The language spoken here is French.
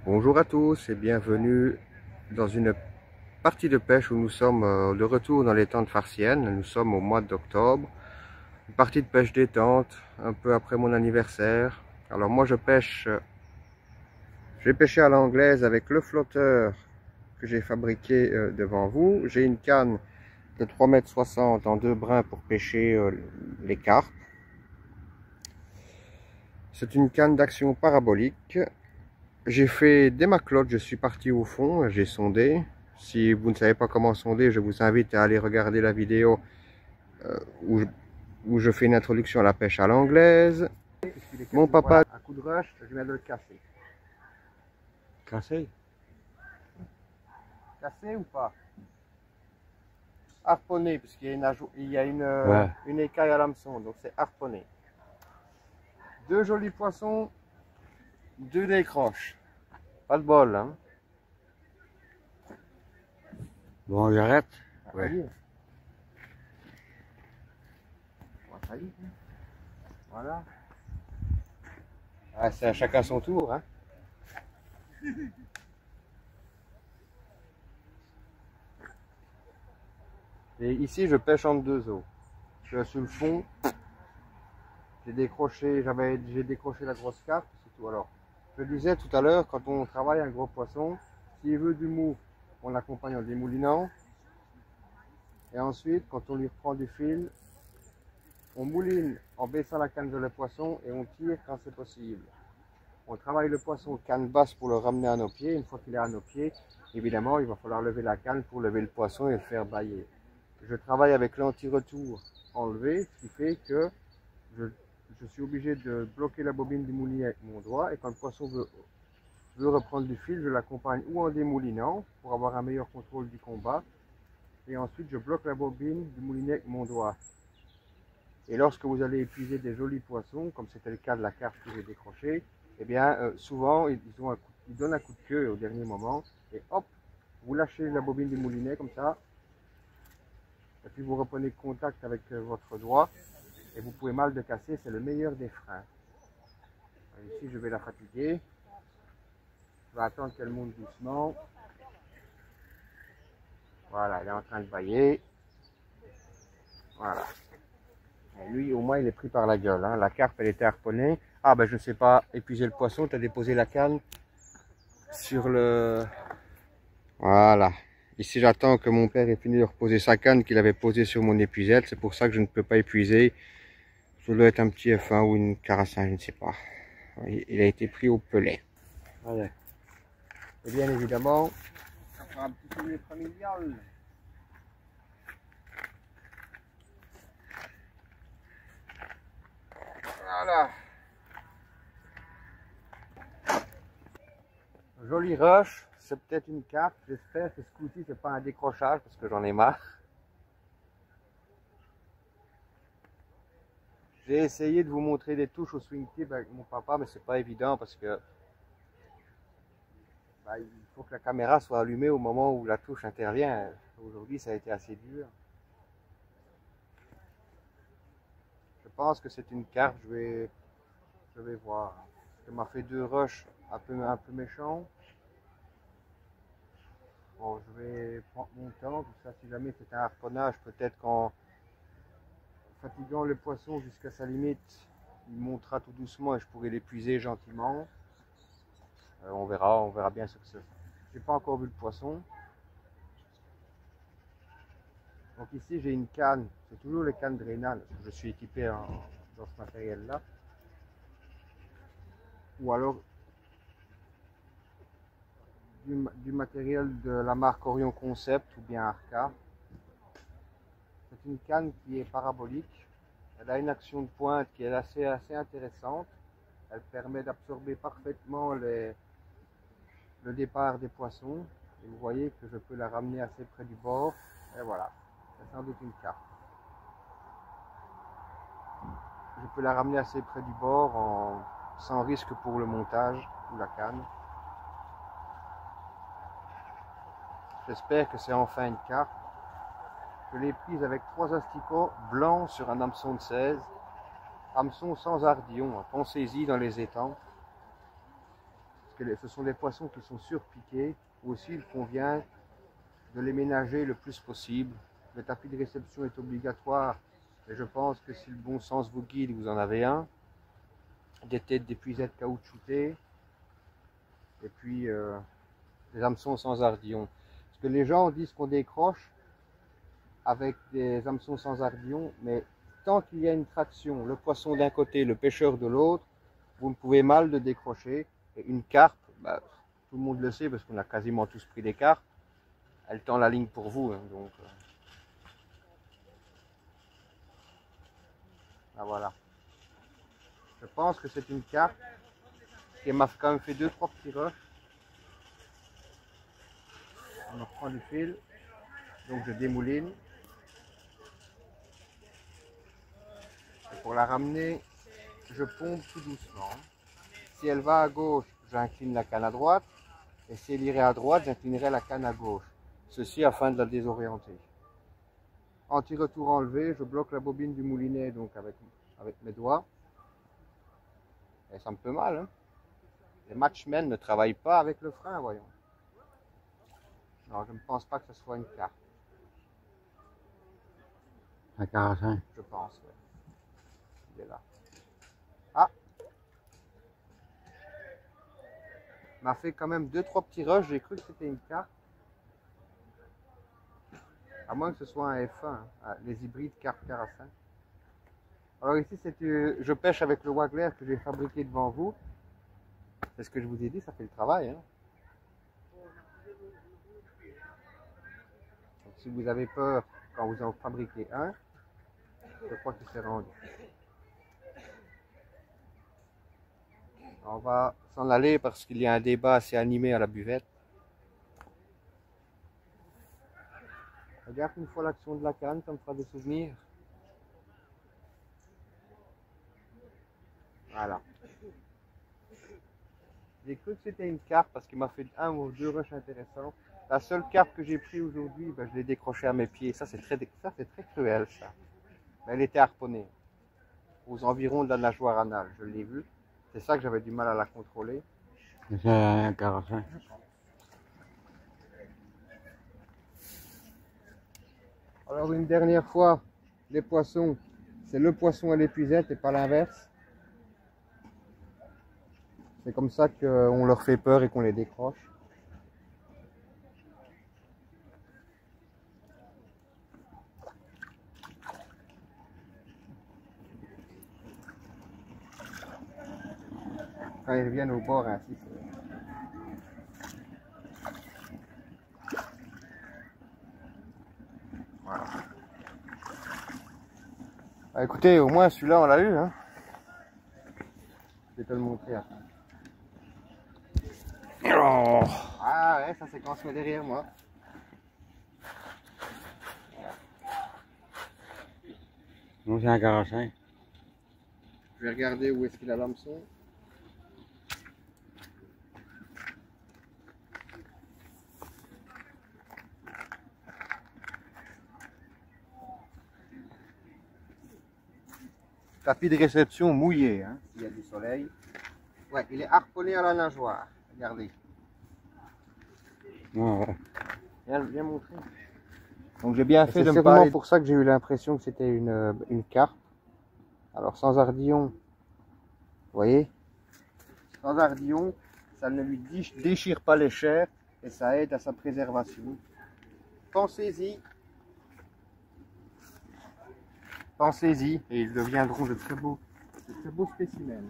Bonjour à tous et bienvenue dans une partie de pêche où nous sommes de retour dans les tentes farciennes. Nous sommes au mois d'octobre. Une partie de pêche détente, un peu après mon anniversaire. Alors moi je pêche, j'ai pêché à l'anglaise avec le flotteur que j'ai fabriqué devant vous. J'ai une canne de 3,60 m en deux brins pour pêcher les carpes. C'est une canne d'action parabolique. J'ai fait des maclottes, je suis parti au fond, j'ai sondé. Si vous ne savez pas comment sonder, je vous invite à aller regarder la vidéo où je fais une introduction à la pêche à l'anglaise. Mon papa, à coup de rush, je viens de le casser. Cassé? Cassé ou pas? Harponné, puisqu'il y a une écaille à l'hameçon, donc c'est harponné. Deux jolis poissons, deux décroches. Pas de bol, hein? Bon, j'arrête. Ouais. Voilà. Ah, c'est à chacun son tour, hein? Et ici, je pêche entre deux eaux. Je suis sur le fond. J'ai décroché la grosse carpe, c'est tout. Alors, je disais tout à l'heure, quand on travaille un gros poisson, s'il veut du mou, on l'accompagne en démoulinant. Et ensuite, quand on lui reprend du fil, on mouline en baissant la canne de le poisson et on tire quand c'est possible. On travaille le poisson canne basse pour le ramener à nos pieds. Une fois qu'il est à nos pieds, évidemment, il va falloir lever la canne pour lever le poisson et le faire bâiller. Je travaille avec l'anti-retour enlevé, ce qui fait que je suis obligé de bloquer la bobine du moulinet avec mon doigt. Et quand le poisson veut reprendre du fil, je l'accompagne ou en démoulinant pour avoir un meilleur contrôle du combat. Et ensuite, je bloque la bobine du moulinet avec mon doigt. Et lorsque vous allez épuiser des jolis poissons, comme c'était le cas de la carpe que j'ai décrochée, eh bien, souvent, ils donnent un coup de queue au dernier moment. Et hop, vous lâchez la bobine du moulinet comme ça. Et puis vous reprenez contact avec votre doigt. Et vous pouvez mal de casser, c'est le meilleur des freins. Alors ici, je vais la fatiguer. Je vais attendre qu'elle monte doucement. Voilà, elle est en train de bâiller. Voilà. Et lui, au moins, il est pris par la gueule. Hein. La carpe, elle était harponnée. Ah, ben, je ne sais pas épuiser le poisson. Tu as déposé la canne sur le... Voilà. Ici, j'attends que mon père ait fini de reposer sa canne qu'il avait posée sur mon épuisette. C'est pour ça que je ne peux pas épuiser. Ça doit être un petit F1 ou une carassin, je ne sais pas. Il a été pris au pelet. Allez. Et bien évidemment, ça fera un petit souvenir familial. Voilà. Joli rush, c'est peut-être une carpe. J'espère que ce coup-ci, c'est pas un décrochage parce que j'en ai marre. J'ai essayé de vous montrer des touches au swing tip avec mon papa, mais c'est pas évident parce que il faut que la caméra soit allumée au moment où la touche intervient. Aujourd'hui, ça a été assez dur. Je pense que c'est une carpe, je vais voir. Elle m'a fait deux rushs un peu méchants. Bon, je vais prendre mon temps, tout ça, si jamais c'est un harponnage, peut-être qu'en fatiguant le poisson jusqu'à sa limite, il montera tout doucement et je pourrai l'épuiser gentiment. On verra bien ce que c'est. J'ai pas encore vu le poisson. Donc ici j'ai une canne, c'est toujours les cannes Dreinal, je suis équipé dans ce matériel-là. Ou alors du matériel de la marque Orion Concept ou bien Arca. C'est une canne qui est parabolique. Elle a une action de pointe qui est assez intéressante. Elle permet d'absorber parfaitement le départ des poissons. Et vous voyez que je peux la ramener assez près du bord. Et voilà, c'est sans doute une carpe. Je peux la ramener assez près du bord sans risque pour le montage ou la canne. J'espère que c'est enfin une carpe. Je l'ai prise avec 3 asticots blancs sur un hameçon de 16. Hameçon sans ardillon, pensez-y dans les étangs. que ce sont des poissons qui sont surpiqués. Aussi, il convient de les ménager le plus possible. Le tapis de réception est obligatoire, et je pense que si le bon sens vous guide, vous en avez un. Des têtes d'épuisettes caoutchoutées, et puis des hameçons sans ardillon. Parce que les gens disent qu'on décroche avec des hameçons sans ardillon, mais tant qu'il y a une traction, le poisson d'un côté, le pêcheur de l'autre, vous ne pouvez mal de décrocher. Et une carpe, bah, tout le monde le sait parce qu'on a quasiment tous pris des carpes, elle tend la ligne pour vous. Hein, donc, ah, voilà. Je pense que c'est une carpe qui m'a quand même fait 2-3 petits rushs. On reprend du fil, donc je démouline. Et pour la ramener, je pompe tout doucement. Si elle va à gauche, j'incline la canne à droite. Et si elle irait à droite, j'inclinerai la canne à gauche. Ceci afin de la désorienter. Anti-retour enlevé, je bloque la bobine du moulinet donc avec mes doigts. Et ça me fait mal. Hein. Les matchmen ne travaillent pas avec le frein, voyons. Non, je ne pense pas que ce soit une carte. Un carassin. Je pense, ouais. Il est là. Ah! M'a fait quand même 2-3 petits rushs, j'ai cru que c'était une carte. À moins que ce soit un F1, hein, les hybrides carpe carassin. Alors ici, je pêche avec le Wagler que j'ai fabriqué devant vous. C'est ce que je vous ai dit, ça fait le travail. Hein. Donc, si vous avez peur quand vous en fabriquez un, je crois qu'il s'est rendu. On va s'en aller parce qu'il y a un débat assez animé à la buvette. Regarde une fois l'action de la canne, ça me fera des souvenirs. Voilà. J'ai cru que c'était une carpe parce qu'il m'a fait 1 ou 2 rushs intéressants. La seule carpe que j'ai pris aujourd'hui, ben, je l'ai décrochée à mes pieds. Ça, c'est très cruel, ça. Mais elle était harponnée aux environs de la nageoire anale. Je l'ai vue. C'est ça que j'avais du mal à la contrôler. C'est un carassin. Alors une dernière fois, les poissons, c'est le poisson à l'épuisette et pas l'inverse. C'est comme ça qu'on leur fait peur et qu'on les décroche. Quand ils reviennent au bord ainsi. Voilà. Ah, écoutez, au moins celui-là on l'a eu. Hein. Je vais te le montrer après. Oh. Ah ouais, ça c'est quand on se met derrière moi. Non, c'est un carassin. Je vais regarder où est-ce qu'il a l'hameçon. Tapis de réception mouillé, hein, s'il y a du soleil. Ouais, il est harponné à la nageoire. Regardez. Ouais. Viens montrer. Donc j'ai bien fait de me parler. C'est pour ça que j'ai eu l'impression que c'était une carpe. Alors sans ardillon, vous voyez, sans ardillon, ça ne lui déchire pas les chairs et ça aide à sa préservation. Pensez-y. Pensez-y et ils deviendront de très beaux spécimens.